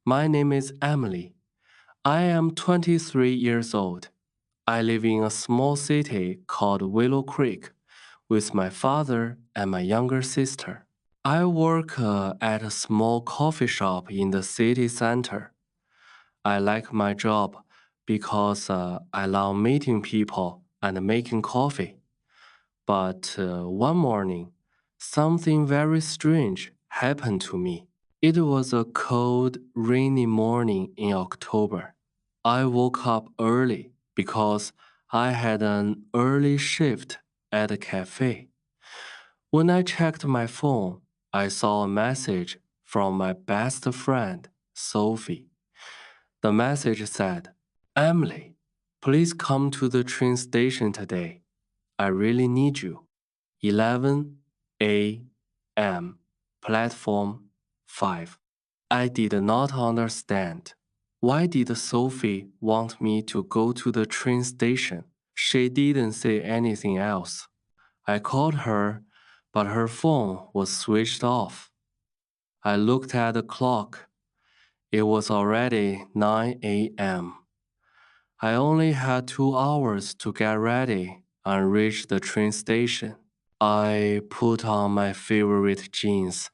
My name is Emily. I am 23 years old. I live in a small city called Willow Creek with my father and my younger sister. I work at a small coffee shop in the city center. I like my job because I love meeting people and making coffee. But one morning, something very strange happened to me. It was a cold, rainy morning in October. I woke up early because I had an early shift at a cafe. When I checked my phone, I saw a message from my best friend, Sophie. The message said, Emily, please come to the train station today. I really need you. 11 a.m. Platform 5. I did not understand. Why did Sophie want me to go to the train station? She didn't say anything else. I called her, but her phone was switched off. I looked at the clock. It was already 9 a.m. I only had 2 hours to get ready and reach the train station. I put on my favorite jeans,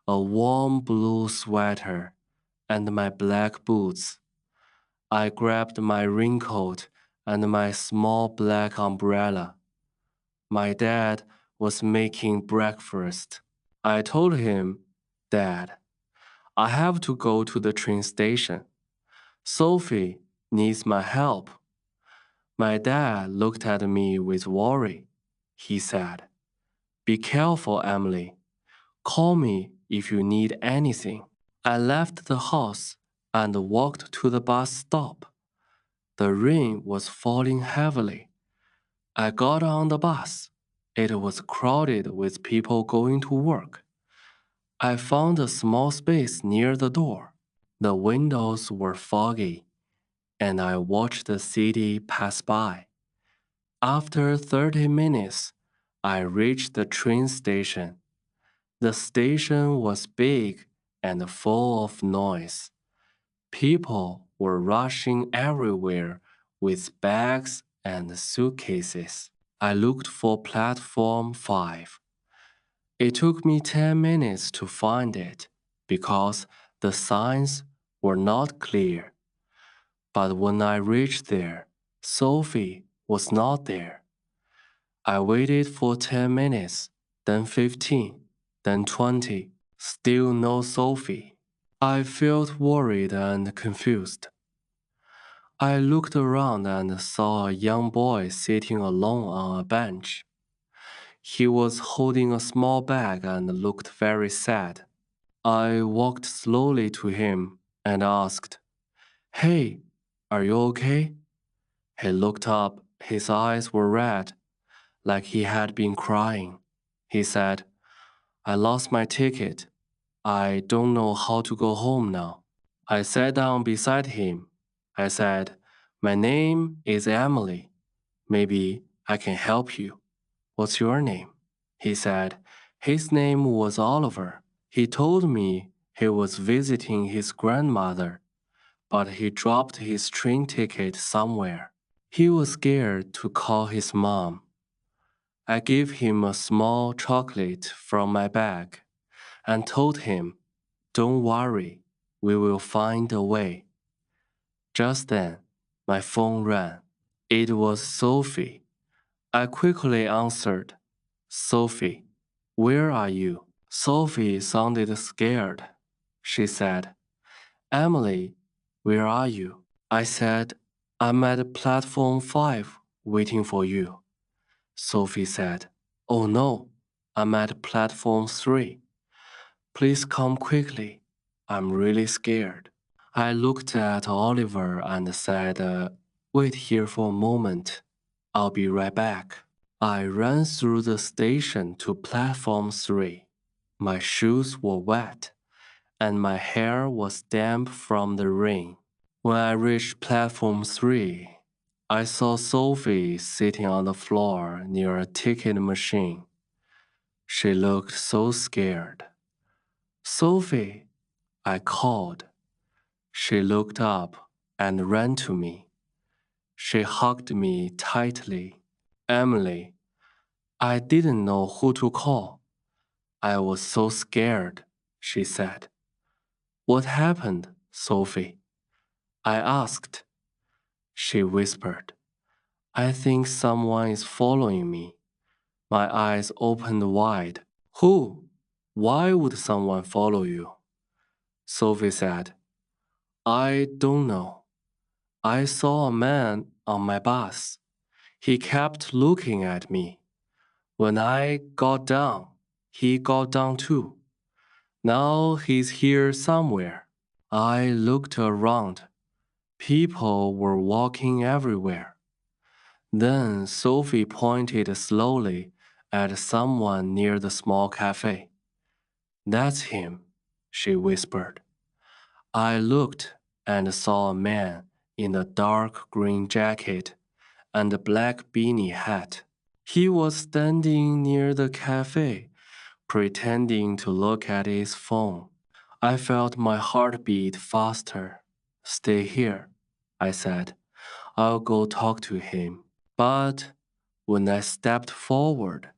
a warm blue sweater, and my black boots. I grabbed my raincoat and my small black umbrella. My dad was making breakfast. I told him, Dad, I have to go to the train station. Sophie needs my help. My dad looked at me with worry. He said, Be careful, Emily. Call me if you need anything. I left the house and walked to the bus stop. The rain was falling heavily. I got on the bus. It was crowded with people going to work. I found a small space near the door. The windows were foggy, and I watched the city pass by. After 30 minutes, I reached the train station. The station was big and full of noise. People were rushing everywhere with bags and suitcases. I looked for platform 5. It took me 10 minutes to find it because the signs were not clear. But when I reached there, Sophie was not there. I waited for 10 minutes, then 15, then 20. Still no Sophie. I felt worried and confused. I looked around and saw a young boy sitting alone on a bench. He was holding a small bag and looked very sad. I walked slowly to him and asked, Hey, are you okay? He looked up. His eyes were red, like he had been crying. He said, I lost my ticket. I don't know how to go home now. I sat down beside him. I said, My name is Emily. Maybe I can help you. What's your name? He said, His name was Oliver. He told me he was visiting his grandmother, but he dropped his train ticket somewhere. He was scared to call his mom. I gave him a small chocolate from my bag and told him, Don't worry, we will find a way. Just then, my phone rang. It was Sophie. I quickly answered, Sophie, where are you? Sophie sounded scared. She said, Emily, where are you? I said, I'm at platform 5 waiting for you. Sophie said, Oh no, I'm at platform 3. Please come quickly. I'm really scared. I looked at Oliver and said, Wait here for a moment. I'll be right back. I ran through the station to platform 3. My shoes were wet, and my hair was damp from the rain. When I reached platform 3, I saw Sophie sitting on the floor near a ticket machine. She looked so scared. Sophie, I called. She looked up and ran to me. She hugged me tightly. Emily, I didn't know who to call. I was so scared, she said. What happened, Sophie? I asked. She whispered, I think someone is following me. My eyes opened wide. Who? Why would someone follow you? Sophie said, I don't know. I saw a man on my bus. He kept looking at me. When I got down, he got down too. Now he's here somewhere. I looked around. People were walking everywhere. Then Sophie pointed slowly at someone near the small cafe. That's him, she whispered. I looked and saw a man in a dark green jacket and a black beanie hat. He was standing near the cafe, pretending to look at his phone. I felt my heart beat faster. Stay here, I said. I'll go talk to him. But when I stepped forward,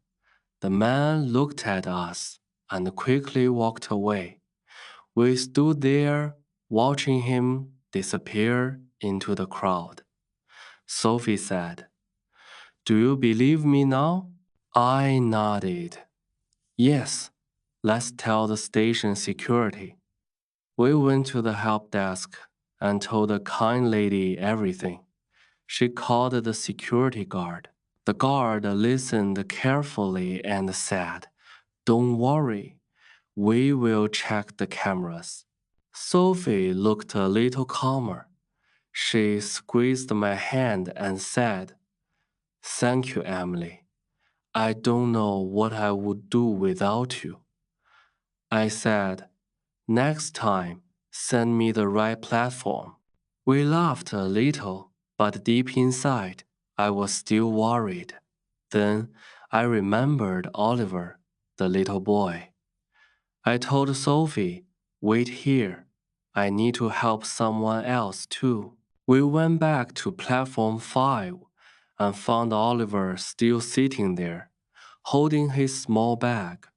the man looked at us and quickly walked away. We stood there watching him disappear into the crowd. Sophie said, Do you believe me now? I nodded. Yes, let's tell the station security. We went to the help desk and told the kind lady everything. She called the security guard. The guard listened carefully and said, Don't worry, we will check the cameras. Sophie looked a little calmer. She squeezed my hand and said, Thank you, Emily. I don't know what I would do without you. I said, Next time, send me the right platform. We laughed a little, but deep inside, I was still worried. Then I remembered Oliver, the little boy. I told Sophie, Wait here. I need to help someone else too. We went back to platform 5 and found Oliver still sitting there, holding his small bag.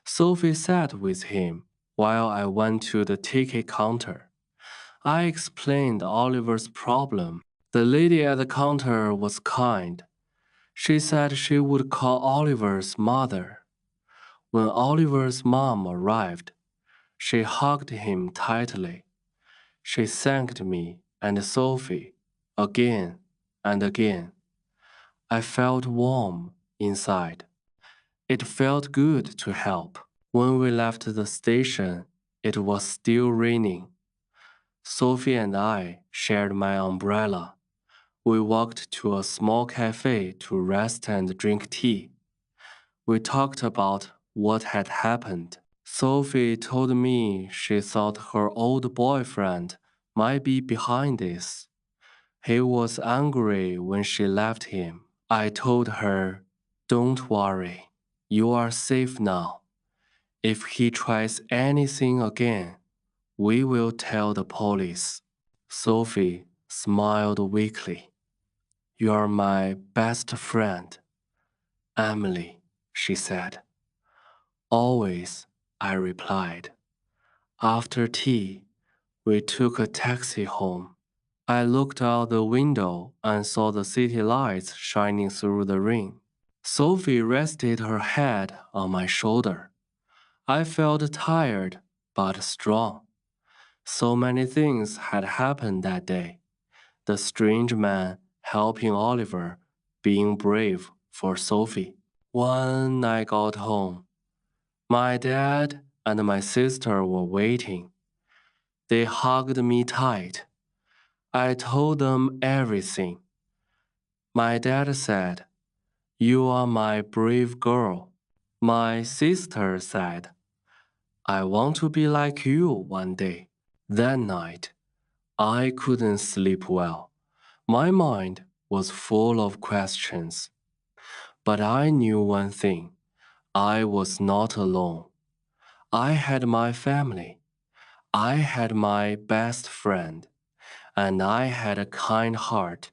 Sophie sat with him while I went to the ticket counter. I explained Oliver's problem. The lady at the counter was kind. She said she would call Oliver's mother. When Oliver's mom arrived, she hugged him tightly. She thanked me and Sophie again and again. I felt warm inside. It felt good to help. When we left the station, it was still raining. Sophie and I shared my umbrella. We walked to a small cafe to rest and drink tea. We talked about what had happened. Sophie told me she thought her old boyfriend might be behind this. He was angry when she left him. I told her, Don't worry, you are safe now. If he tries anything again, we will tell the police. Sophie smiled weakly. You're my best friend. Emily, she said. Always, I replied. After tea, we took a taxi home. I looked out the window and saw the city lights shining through the rain. Sophie rested her head on my shoulder. I felt tired but strong. So many things had happened that day. The strange man helping Oliver, being brave for Sophie. When I got home, my dad and my sister were waiting. They hugged me tight. I told them everything. My dad said, You are my brave girl. My sister said, I want to be like you one day. That night, I couldn't sleep well. My mind was full of questions. But I knew one thing. I was not alone. I had my family. I had my best friend, and I had a kind heart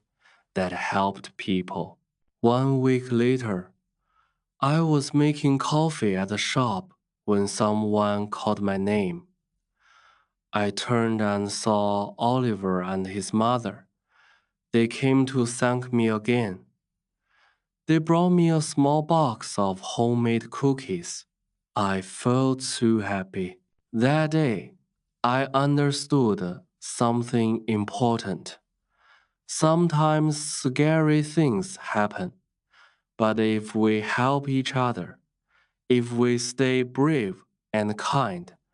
that helped people. 1 week later, I was making coffee at the shop when someone called my name. I turned and saw Oliver and his mother. They came to thank me again. They brought me a small box of homemade cookies. I felt so happy. That day, I understood something important. Sometimes scary things happen, but if we help each other, if we stay brave and kind,